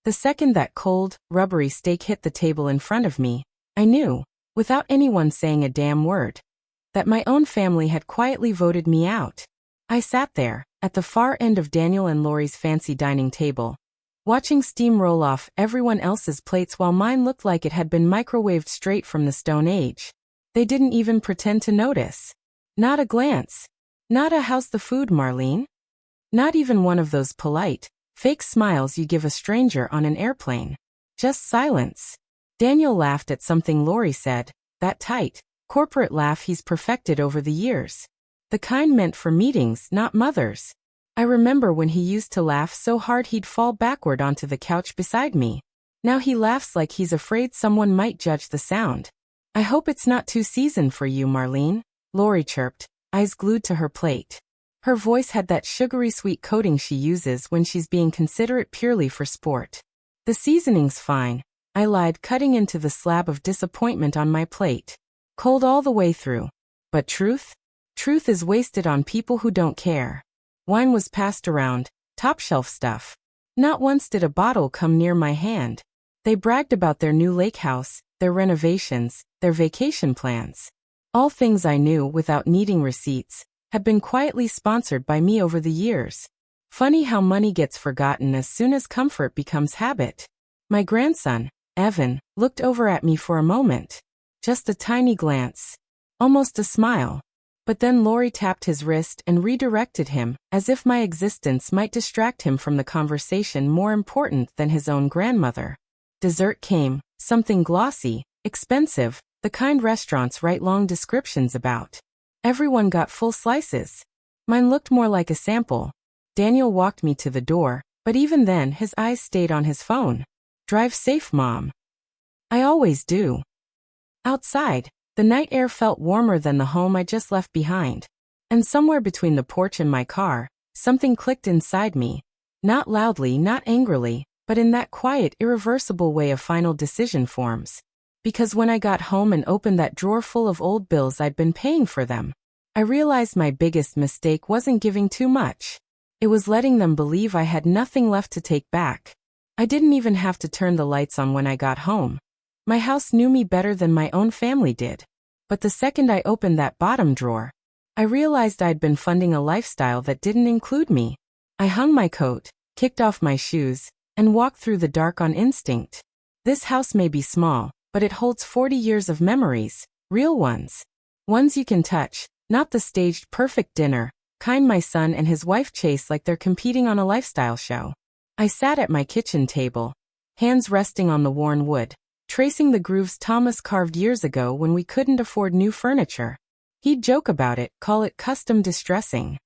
The second that cold, rubbery steak hit the table in front of me, I knew, without anyone saying a damn word, that my own family had quietly voted me out. I sat there, at the far end of Daniel and Lori's fancy dining table, watching steam roll off everyone else's plates while mine looked like it had been microwaved straight from the Stone Age. They didn't even pretend to notice. Not a glance. Not a "how's the food, Marlene?" Not even one of those polite, fake smiles you give a stranger on an airplane. Just silence. Daniel laughed at something Lori said, that tight, corporate laugh he's perfected over the years. The kind meant for meetings, not mothers. I remember when he used to laugh so hard he'd fall backward onto the couch beside me. Now he laughs like he's afraid someone might judge the sound. "I hope it's not too seasoned for you, Marlene," Lori chirped, eyes glued to her plate. Her voice had that sugary sweet coating she uses when she's being considerate purely for sport. "The seasoning's fine," I lied, cutting into the slab of disappointment on my plate. "Cold all the way through. But truth? Truth is wasted on people who don't care." Wine was passed around, top shelf stuff. Not once did a bottle come near my hand. They bragged about their new lake house, their renovations, their vacation plans. All things I knew without needing receipts, had been quietly sponsored by me over the years. Funny how money gets forgotten as soon as comfort becomes habit. My grandson, Evan, looked over at me for a moment. Just a tiny glance. Almost a smile. But then Lori tapped his wrist and redirected him, as if my existence might distract him from the conversation more important than his own grandmother. Dessert came, something glossy, expensive, the kind restaurants write long descriptions about. Everyone got full slices. Mine looked more like a sample. Daniel walked me to the door, but even then his eyes stayed on his phone. "Drive safe, Mom." "I always do." Outside, the night air felt warmer than the home I just left behind. And somewhere between the porch and my car, something clicked inside me. Not loudly, not angrily, but in that quiet, irreversible way a final decision forms. Because when I got home and opened that drawer full of old bills I'd been paying for them, I realized my biggest mistake wasn't giving too much. It was letting them believe I had nothing left to take back. I didn't even have to turn the lights on when I got home. My house knew me better than my own family did. But the second I opened that bottom drawer, I realized I'd been funding a lifestyle that didn't include me. I hung my coat, kicked off my shoes, and walked through the dark on instinct. This house may be small, but it holds 40 years of memories, real ones. Ones you can touch, not the staged perfect dinner, kind my son and his wife chase like they're competing on a lifestyle show. I sat at my kitchen table, hands resting on the worn wood, tracing the grooves Thomas carved years ago when we couldn't afford new furniture. He'd joke about it, call it custom distressing.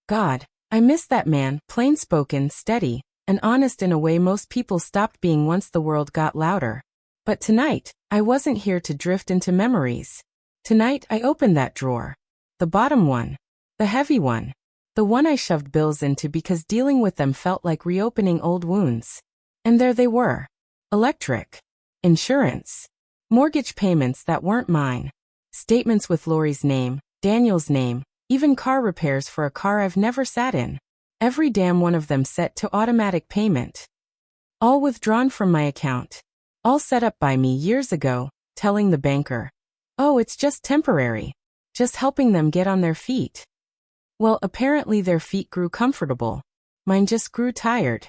God, I miss that man, plain-spoken, steady, and honest in a way most people stopped being once the world got louder. But tonight, I wasn't here to drift into memories. Tonight I opened that drawer. The bottom one. The heavy one. The one I shoved bills into because dealing with them felt like reopening old wounds. And there they were. Electric. Insurance. Mortgage payments that weren't mine. Statements with Lori's name, Daniel's name, even car repairs for a car I've never sat in. Every damn one of them set to automatic payment. All withdrawn from my account. All set up by me years ago, telling the banker, "Oh, it's just temporary. Just helping them get on their feet." Well, apparently their feet grew comfortable. Mine just grew tired.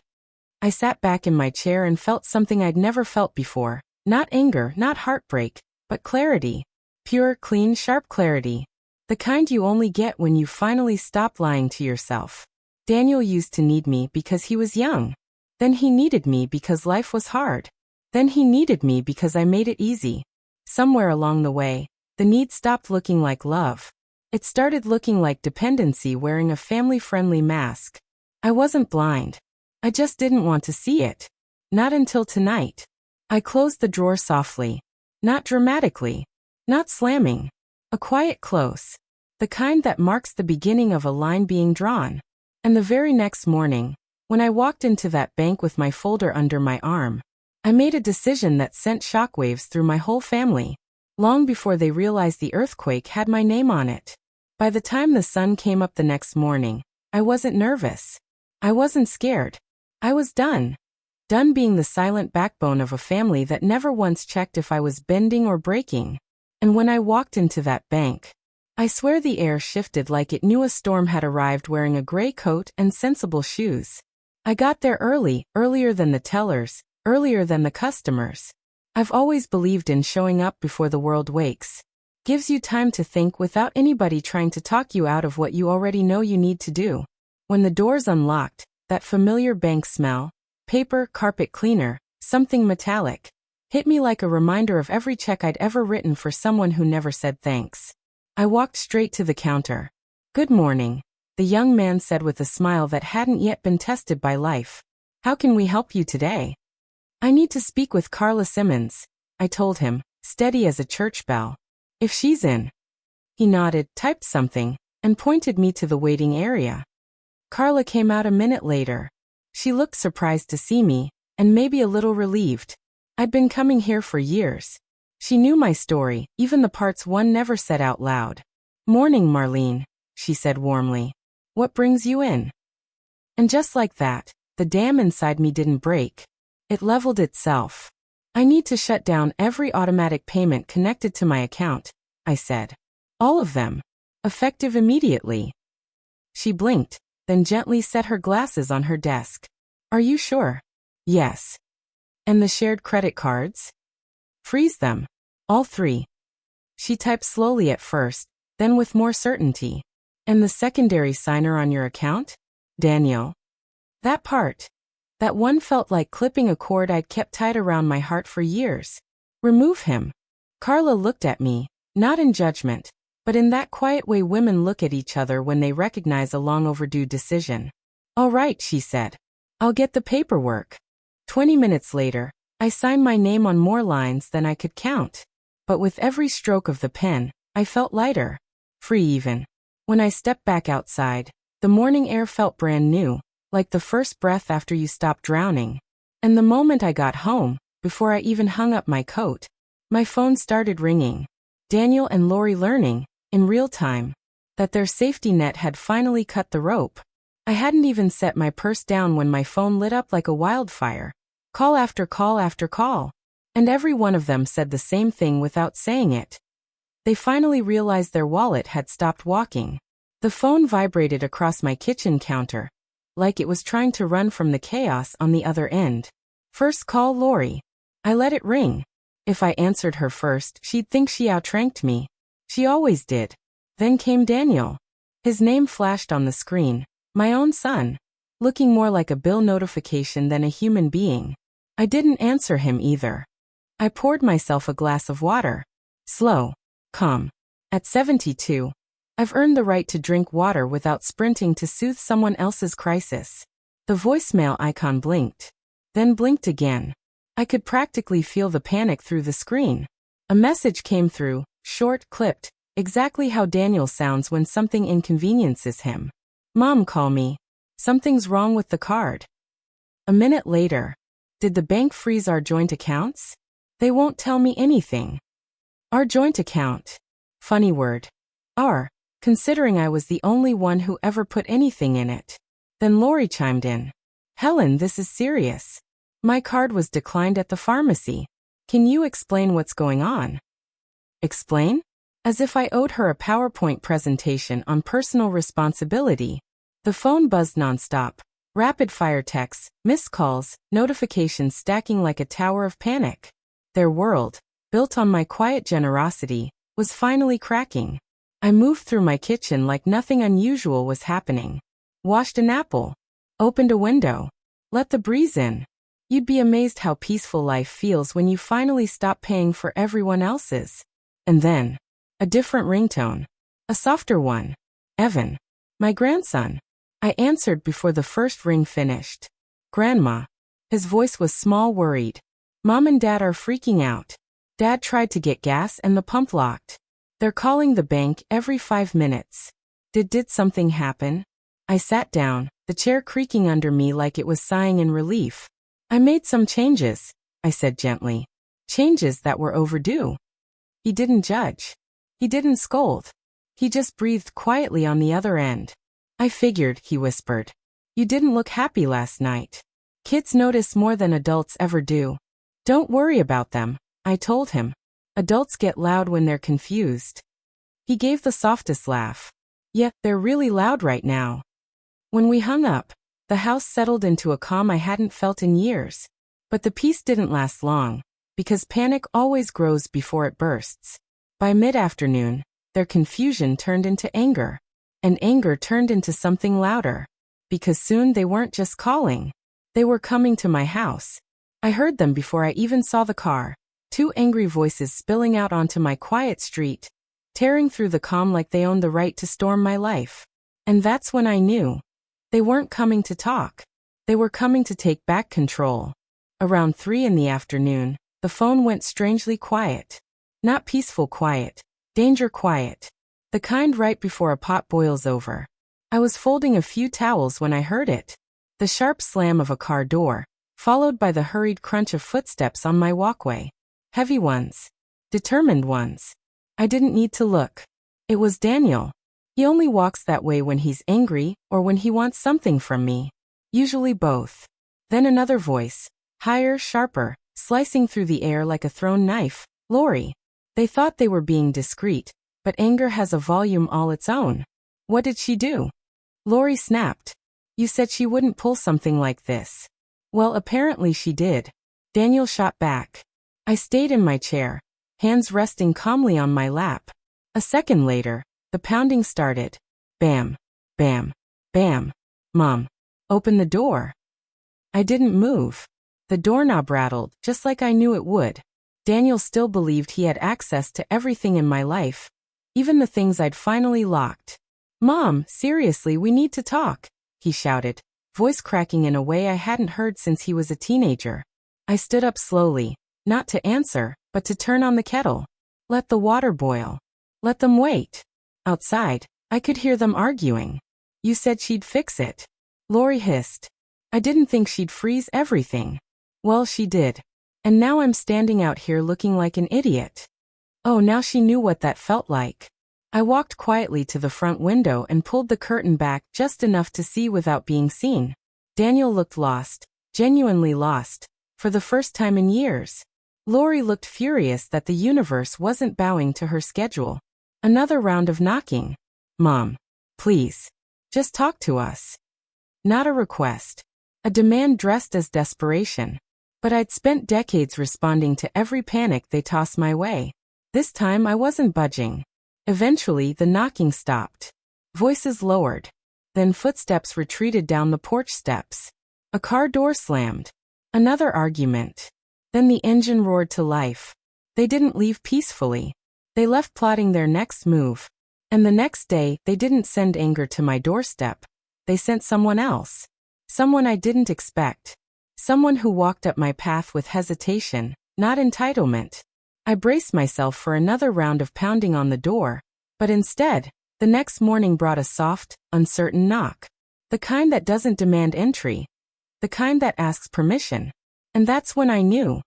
I sat back in my chair and felt something I'd never felt before. Not anger, not heartbreak, but clarity. Pure, clean, sharp clarity. The kind you only get when you finally stop lying to yourself. Daniel used to need me because he was young. Then he needed me because life was hard. Then he needed me because I made it easy. Somewhere along the way, the need stopped looking like love. It started looking like dependency wearing a family-friendly mask. I wasn't blind. I just didn't want to see it. Not until tonight. I closed the drawer softly. Not dramatically. Not slamming. A quiet close. The kind that marks the beginning of a line being drawn. And the very next morning, when I walked into that bank with my folder under my arm, I made a decision that sent shockwaves through my whole family, long before they realized the earthquake had my name on it. By the time the sun came up the next morning, I wasn't nervous. I wasn't scared. I was done. done being the silent backbone of a family that never once checked if I was bending or breaking. And when I walked into that bank, I swear the air shifted like it knew a storm had arrived, wearing a gray coat and sensible shoes. I got there early, earlier than the tellers, earlier than the customers. I've always believed in showing up before the world wakes. Gives you time to think without anybody trying to talk you out of what you already know you need to do. When the doors unlocked, that familiar bank smell, paper, carpet cleaner, something metallic, hit me like a reminder of every check I'd ever written for someone who never said thanks. I walked straight to the counter. "Good morning," the young man said with a smile that hadn't yet been tested by life. "How can we help you today?" "I need to speak with Carla Simmons," I told him, steady as a church bell. "If she's in." He nodded, typed something, and pointed me to the waiting area. Carla came out a minute later. She looked surprised to see me, and maybe a little relieved. I'd been coming here for years. She knew my story, even the parts one never said out loud. "Morning, Marlene," she said warmly. "What brings you in?" And just like that, the dam inside me didn't break. It leveled itself. "I need to shut down every automatic payment connected to my account," I said. "All of them. Effective immediately." She blinked, then gently set her glasses on her desk. "Are you sure?" "Yes." "And the shared credit cards?" "Freeze them. All 3. She typed slowly at first, then with more certainty. "And the secondary signer on your account?" "Daniel." That part. That one felt like clipping a cord I'd kept tied around my heart for years. "Remove him." Carla looked at me, not in judgment, but in that quiet way women look at each other when they recognize a long overdue decision. "All right," she said. "I'll get the paperwork." 20 minutes later, I signed my name on more lines than I could count. But with every stroke of the pen, I felt lighter. Free even. When I stepped back outside, the morning air felt brand new, like the first breath after you stop drowning. And the moment I got home, before I even hung up my coat, my phone started ringing. Daniel and Lori learning, in real time, that their safety net had finally cut the rope. I hadn't even set my purse down when my phone lit up like a wildfire. Call after call after call. And every one of them said the same thing without saying it. They finally realized their wallet had stopped walking. The phone vibrated across my kitchen counter, like it was trying to run from the chaos on the other end. "First call, Lori." I let it ring. If I answered her first, she'd think she outranked me. She always did. Then came Daniel. His name flashed on the screen. My own son. Looking more like a bill notification than a human being. I didn't answer him either. I poured myself a glass of water. Slow. Calm. At 72, I've earned the right to drink water without sprinting to soothe someone else's crisis. The voicemail icon blinked. Then blinked again. I could practically feel the panic through the screen. A message came through, short, clipped, exactly how Daniel sounds when something inconveniences him. "Mom, call me. Something's wrong with the card." A minute later. "Did the bank freeze our joint accounts?" "They won't tell me anything." Our joint account. Funny word. Our, considering I was the only one who ever put anything in it. Then Lori chimed in. "Helen, this is serious. My card was declined at the pharmacy. Can you explain what's going on?" Explain? As if I owed her a PowerPoint presentation on personal responsibility. The phone buzzed nonstop. Rapid-fire texts, missed calls, notifications stacking like a tower of panic. Their world, built on my quiet generosity, was finally cracking. I moved through my kitchen like nothing unusual was happening. Washed an apple. Opened a window. Let the breeze in. You'd be amazed how peaceful life feels when you finally stop paying for everyone else's. And then, a different ringtone. A softer one. Evan. My grandson. I answered before the first ring finished. "Grandma." His voice was small, worried. "Mom and Dad are freaking out. Dad tried to get gas and the pump locked. They're calling the bank every 5 minutes. Did something happen?" I sat down, the chair creaking under me like it was sighing in relief. "I made some changes," I said gently. Changes that were overdue. He didn't judge. He didn't scold. He just breathed quietly on the other end. "I figured," he whispered. "You didn't look happy last night." Kids notice more than adults ever do. Don't worry about them, I told him. Adults get loud when they're confused. He gave the softest laugh. Yeah, they're really loud right now. When we hung up, the house settled into a calm I hadn't felt in years. But the peace didn't last long, because panic always grows before it bursts. By mid-afternoon, their confusion turned into anger. And anger turned into something louder. Because soon they weren't just calling. They were coming to my house. I heard them before I even saw the car. Two angry voices spilling out onto my quiet street, tearing through the calm like they owned the right to storm my life. And that's when I knew. They weren't coming to talk. They were coming to take back control. Around 3 in the afternoon, the phone went strangely quiet. Not peaceful quiet, danger quiet. The kind right before a pot boils over. I was folding a few towels when I heard it. The sharp slam of a car door, followed by the hurried crunch of footsteps on my walkway. Heavy ones. Determined ones. I didn't need to look. It was Daniel. He only walks that way when he's angry or when he wants something from me. Usually both. Then another voice. Higher, sharper, slicing through the air like a thrown knife. Lori. They thought they were being discreet, but anger has a volume all its own. What did she do? Lori snapped. You said she wouldn't pull something like this. Well, apparently she did. Daniel shot back. I stayed in my chair, hands resting calmly on my lap. A second later, the pounding started. Bam, bam, bam. Mom, open the door. I didn't move. The doorknob rattled, just like I knew it would. Daniel still believed he had access to everything in my life, even the things I'd finally locked. Mom, seriously, we need to talk, he shouted, voice cracking in a way I hadn't heard since he was a teenager. I stood up slowly, not to answer, but to turn on the kettle. Let the water boil. Let them wait. Outside, I could hear them arguing. You said she'd fix it. Lori hissed. I didn't think she'd freeze everything. Well, she did. And now I'm standing out here looking like an idiot. Oh, now she knew what that felt like. I walked quietly to the front window and pulled the curtain back just enough to see without being seen. Daniel looked lost, genuinely lost, for the first time in years. Lori looked furious that the universe wasn't bowing to her schedule. Another round of knocking. Mom, please, just talk to us. Not a request. A demand dressed as desperation. But I'd spent decades responding to every panic they tossed my way. This time I wasn't budging. Eventually the knocking stopped. Voices lowered. Then footsteps retreated down the porch steps. A car door slammed. Another argument. Then the engine roared to life. They didn't leave peacefully. They left plotting their next move. And the next day, they didn't send anger to my doorstep. They sent someone else. Someone I didn't expect. Someone who walked up my path with hesitation, not entitlement. I braced myself for another round of pounding on the door, but instead, the next morning brought a soft, uncertain knock. The kind that doesn't demand entry. The kind that asks permission. And that's when I knew.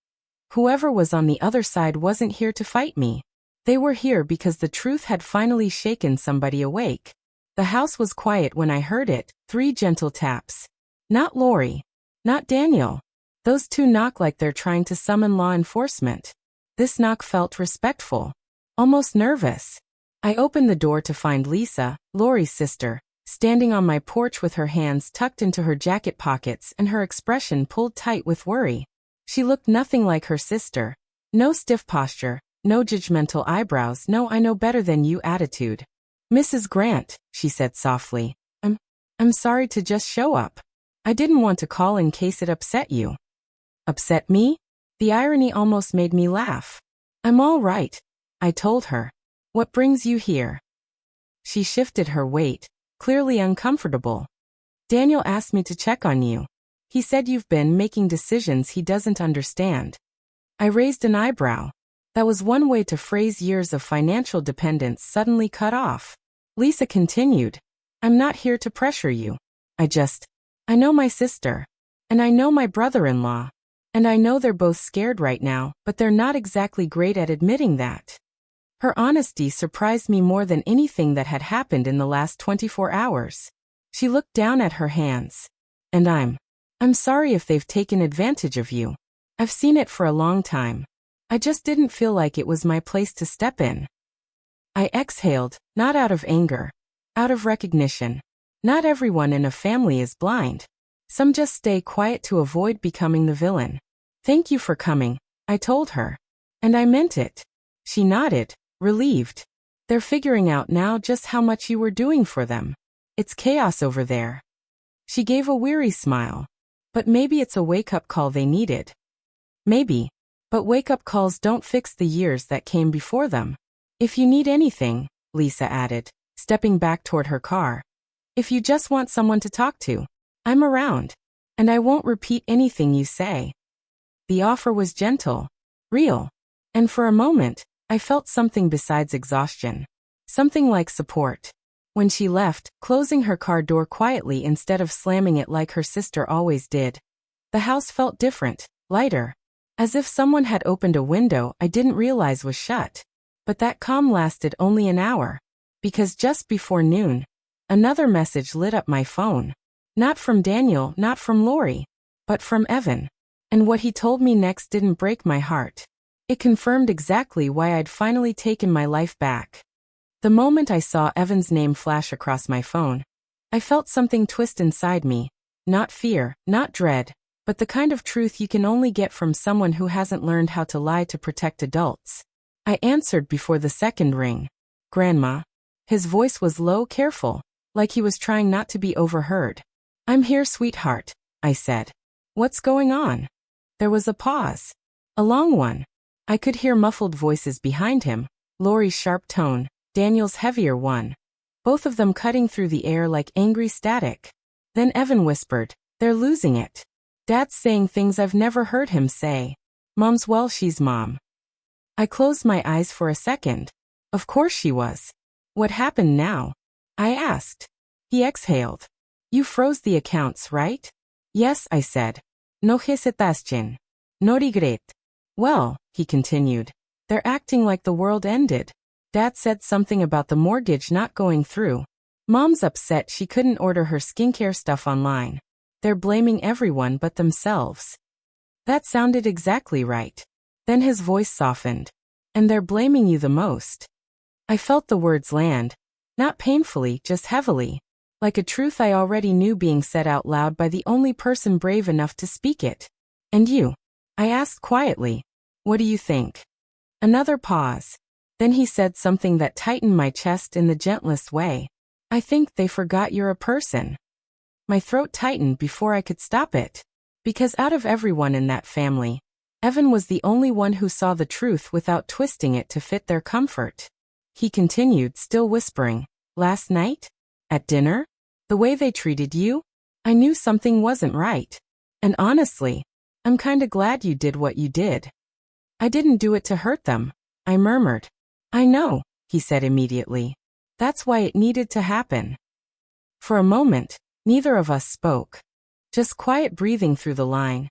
Whoever was on the other side wasn't here to fight me. They were here because the truth had finally shaken somebody awake. The house was quiet when I heard it, 3 gentle taps. Not Lori. Not Daniel. Those two knock like they're trying to summon law enforcement. This knock felt respectful. Almost nervous. I opened the door to find Lisa, Lori's sister, standing on my porch with her hands tucked into her jacket pockets and her expression pulled tight with worry. She looked nothing like her sister. No stiff posture, no judgmental eyebrows, no I know better than you attitude. Mrs. Grant, she said softly, I'm sorry to just show up. I didn't want to call in case it upset you. Upset me? The irony almost made me laugh. I'm all right, I told her. What brings you here? She shifted her weight, clearly uncomfortable. Daniel asked me to check on you. He said you've been making decisions he doesn't understand. I raised an eyebrow. That was one way to phrase years of financial dependence suddenly cut off. Lisa continued. I'm not here to pressure you. I know my sister. And I know my brother-in-law. And I know they're both scared right now, but they're not exactly great at admitting that. Her honesty surprised me more than anything that had happened in the last 24 hours. She looked down at her hands. And I'm I'm sorry if they've taken advantage of you. I've seen it for a long time. I just didn't feel like it was my place to step in. I exhaled, not out of anger. Out of recognition. Not everyone in a family is blind. Some just stay quiet to avoid becoming the villain. Thank you for coming, I told her. And I meant it. She nodded, relieved. They're figuring out now just how much you were doing for them. It's chaos over there. She gave a weary smile. But maybe it's a wake-up call they needed. Maybe. But wake-up calls don't fix the years that came before them. If you need anything, Lisa added, stepping back toward her car. If you just want someone to talk to, I'm around. And I won't repeat anything you say. The offer was gentle, real. And for a moment, I felt something besides exhaustion. Something like support. When she left, closing her car door quietly instead of slamming it like her sister always did, the house felt different, lighter. As if someone had opened a window I didn't realize was shut. But that calm lasted only an hour. Because just before noon, another message lit up my phone. Not from Daniel, not from Lori, but from Evan. And what he told me next didn't break my heart. It confirmed exactly why I'd finally taken my life back. The moment I saw Evan's name flash across my phone, I felt something twist inside me. Not fear, not dread, but the kind of truth you can only get from someone who hasn't learned how to lie to protect adults. I answered before the second ring. Grandma. His voice was low, careful, like he was trying not to be overheard. I'm here, sweetheart, I said. What's going on? There was a pause. A long one. I could hear muffled voices behind him, Lori's sharp tone, Daniel's heavier one. Both of them cutting through the air like angry static. Then Evan whispered, they're losing it. Dad's saying things I've never heard him say. Mom's well, she's mom. I closed my eyes for a second. Of course she was. What happened now? I asked. He exhaled. You froze the accounts, right? Yes, I said. No hesitación. No regret. Well, he continued. They're acting like the world ended. Dad said something about the mortgage not going through. Mom's upset she couldn't order her skincare stuff online. They're blaming everyone but themselves. That sounded exactly right. Then his voice softened. And they're blaming you the most. I felt the words land. Not painfully, just heavily. Like a truth I already knew being said out loud by the only person brave enough to speak it. And you? I asked quietly. What do you think? Another pause. Then he said something that tightened my chest in the gentlest way. I think they forgot you're a person. My throat tightened before I could stop it. Because out of everyone in that family, Evan was the only one who saw the truth without twisting it to fit their comfort. He continued, still whispering, last night? At dinner? The way they treated you? I knew something wasn't right. And honestly, I'm kinda glad you did what you did. I didn't do it to hurt them, I murmured. I know, he said immediately. That's why it needed to happen. For a moment, neither of us spoke. Just quiet breathing through the line.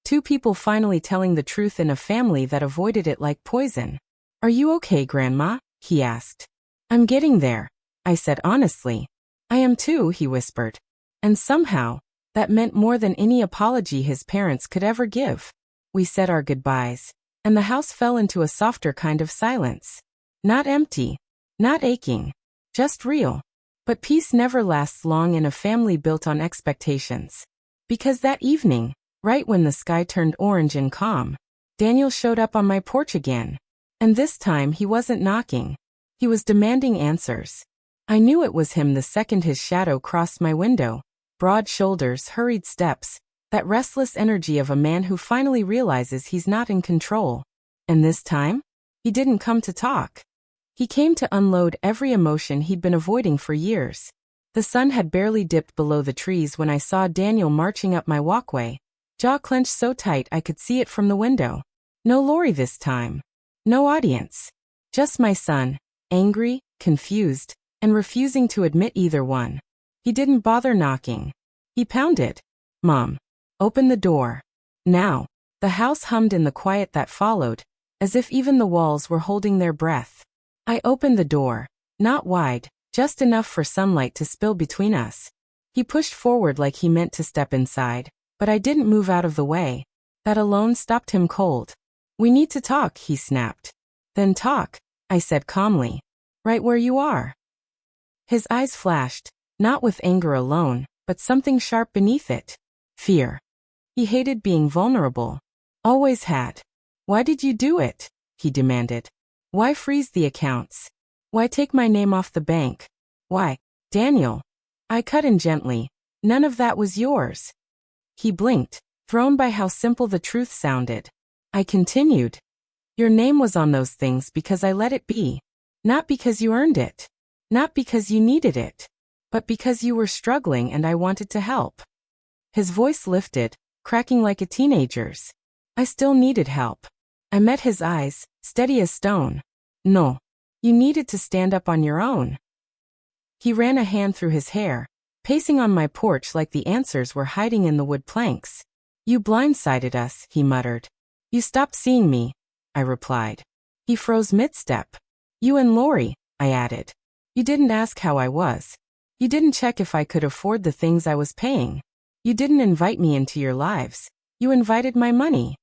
Two people finally telling the truth in a family that avoided it like poison. Are you okay, Grandma? He asked. I'm getting there, I said honestly. I am too, he whispered. And somehow, that meant more than any apology his parents could ever give. We said our goodbyes, and the house fell into a softer kind of silence. Not empty, not aching, just real. But peace never lasts long in a family built on expectations. Because that evening, right when the sky turned orange and calm, Daniel showed up on my porch again. And this time he wasn't knocking. He was demanding answers. I knew it was him the second his shadow crossed my window. Broad shoulders, hurried steps, that restless energy of a man who finally realizes he's not in control. And this time, he didn't come to talk. He came to unload every emotion he'd been avoiding for years. The sun had barely dipped below the trees when I saw Daniel marching up my walkway, jaw clenched so tight I could see it from the window. No Lori this time. No audience. Just my son, angry, confused, and refusing to admit either one. He didn't bother knocking. He pounded. Mom. Open the door. Now. The house hummed in the quiet that followed, as if even the walls were holding their breath. I opened the door. Not wide, just enough for sunlight to spill between us. He pushed forward like he meant to step inside, but I didn't move out of the way. That alone stopped him cold. We need to talk, he snapped. Then talk, I said calmly. Right where you are. His eyes flashed, not with anger alone, but something sharp beneath it. Fear. He hated being vulnerable. Always had. Why did you do it? He demanded. Why freeze the accounts? Why take my name off the bank? Why, Daniel? I cut in gently. None of that was yours. He blinked, thrown by how simple the truth sounded. I continued. Your name was on those things because I let it be. Not because you earned it. Not because you needed it. But because you were struggling and I wanted to help. His voice lifted, cracking like a teenager's. I still needed help. I met his eyes, steady as stone. No. You needed to stand up on your own. He ran a hand through his hair, pacing on my porch like the answers were hiding in the wood planks. You blindsided us, he muttered. You stopped seeing me, I replied. He froze mid-step. You and Lori, I added. You didn't ask how I was. You didn't check if I could afford the things I was paying. You didn't invite me into your lives. You invited my money.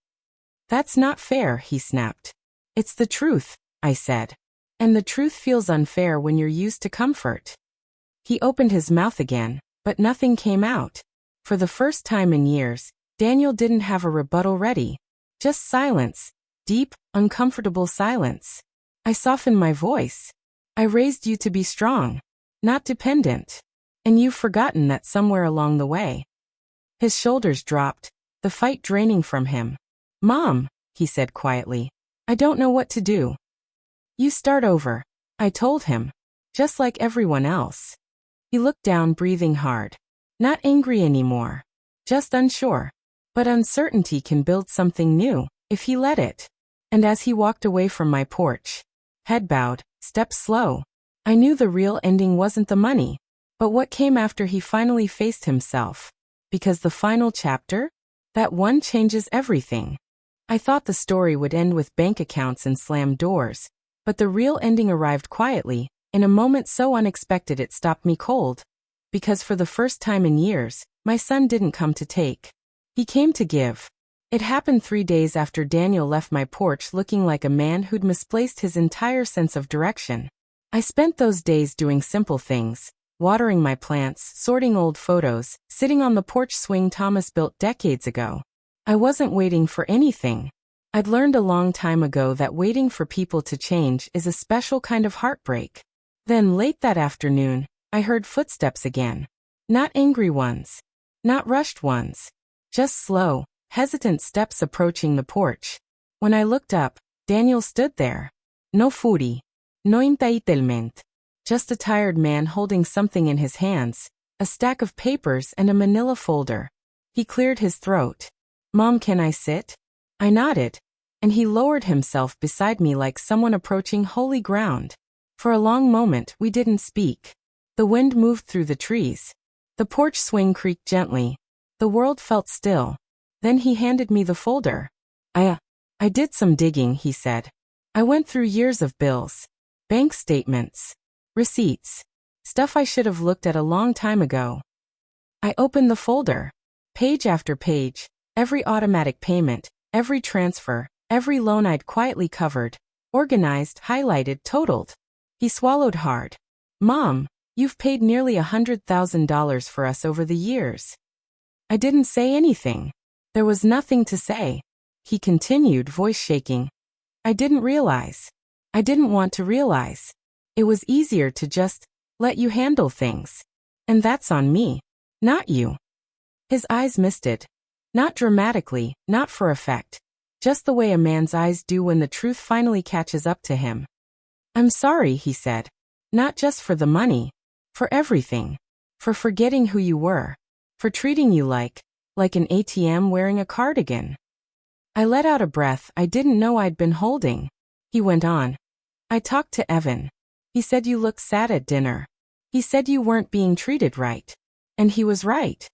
That's not fair, he snapped. It's the truth, I said. And the truth feels unfair when you're used to comfort. He opened his mouth again, but nothing came out. For the first time in years, Daniel didn't have a rebuttal ready. Just silence. Deep, uncomfortable silence. I softened my voice. I raised you to be strong, not dependent. And you've forgotten that somewhere along the way. His shoulders dropped, the fight draining from him. Mom, he said quietly. I don't know what to do. You start over, I told him. Just like everyone else. He looked down, breathing hard. Not angry anymore. Just unsure. But uncertainty can build something new, if he let it. And as he walked away from my porch, head bowed, steps slow, I knew the real ending wasn't the money, but what came after he finally faced himself. Because the final chapter? That one changes everything. I thought the story would end with bank accounts and slammed doors, but the real ending arrived quietly, in a moment so unexpected it stopped me cold. Because for the first time in years, my son didn't come to take. He came to give. It happened 3 days after Daniel left my porch looking like a man who'd misplaced his entire sense of direction. I spent those days doing simple things, watering my plants, sorting old photos, sitting on the porch swing Thomas built decades ago. I wasn't waiting for anything. I'd learned a long time ago that waiting for people to change is a special kind of heartbreak. Then late that afternoon, I heard footsteps again. Not angry ones. Not rushed ones. Just slow, hesitant steps approaching the porch. When I looked up, Daniel stood there. No furi. No entitlement. Just a tired man holding something in his hands, a stack of papers and a manila folder. He cleared his throat. Mom, can I sit? I nodded, and he lowered himself beside me like someone approaching holy ground. For a long moment we didn't speak. The wind moved through the trees. The porch swing creaked gently. The world felt still. Then he handed me the folder. I did some digging, he said. I went through years of bills. Bank statements. Receipts. Stuff I should have looked at a long time ago. I opened the folder. Page after page. Every automatic payment. Every transfer. Every loan I'd quietly covered. Organized, highlighted, totaled. He swallowed hard. Mom, you've paid nearly $100,000 for us over the years. I didn't say anything. There was nothing to say. He continued, voice shaking. I didn't realize. I didn't want to realize. It was easier to just let you handle things. And that's on me, not you. His eyes misted. Not dramatically, not for effect. Just the way a man's eyes do when the truth finally catches up to him. I'm sorry, he said. Not just for the money. For everything. For forgetting who you were. For treating you like an ATM wearing a cardigan. I let out a breath I didn't know I'd been holding. He went on. I talked to Evan. He said you looked sad at dinner. He said you weren't being treated right. And he was right.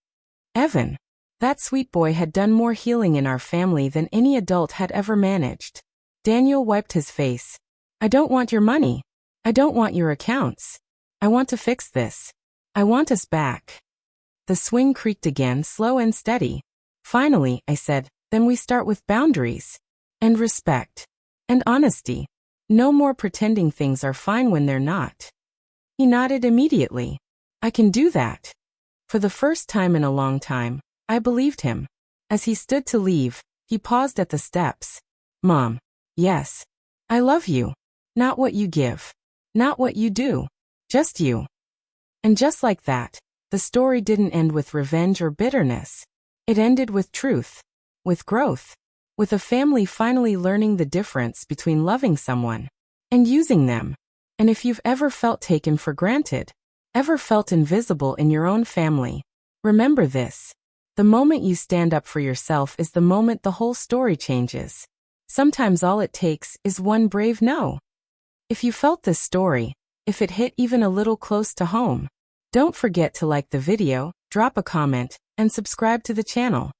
Evan. That sweet boy had done more healing in our family than any adult had ever managed. Daniel wiped his face. I don't want your money. I don't want your accounts. I want to fix this. I want us back. The swing creaked again, slow and steady. Finally, I said, then we start with boundaries. And respect. And honesty. No more pretending things are fine when they're not. He nodded immediately. I can do that. For the first time in a long time, I believed him. As he stood to leave, he paused at the steps. Mom. Yes. I love you. Not what you give. Not what you do. Just you. And just like that, the story didn't end with revenge or bitterness. It ended with truth. With growth. With a family finally learning the difference between loving someone and using them. And if you've ever felt taken for granted, ever felt invisible in your own family, remember this. The moment you stand up for yourself is the moment the whole story changes. Sometimes all it takes is one brave no. If you felt this story, if it hit even a little close to home, don't forget to like the video, drop a comment, and subscribe to the channel.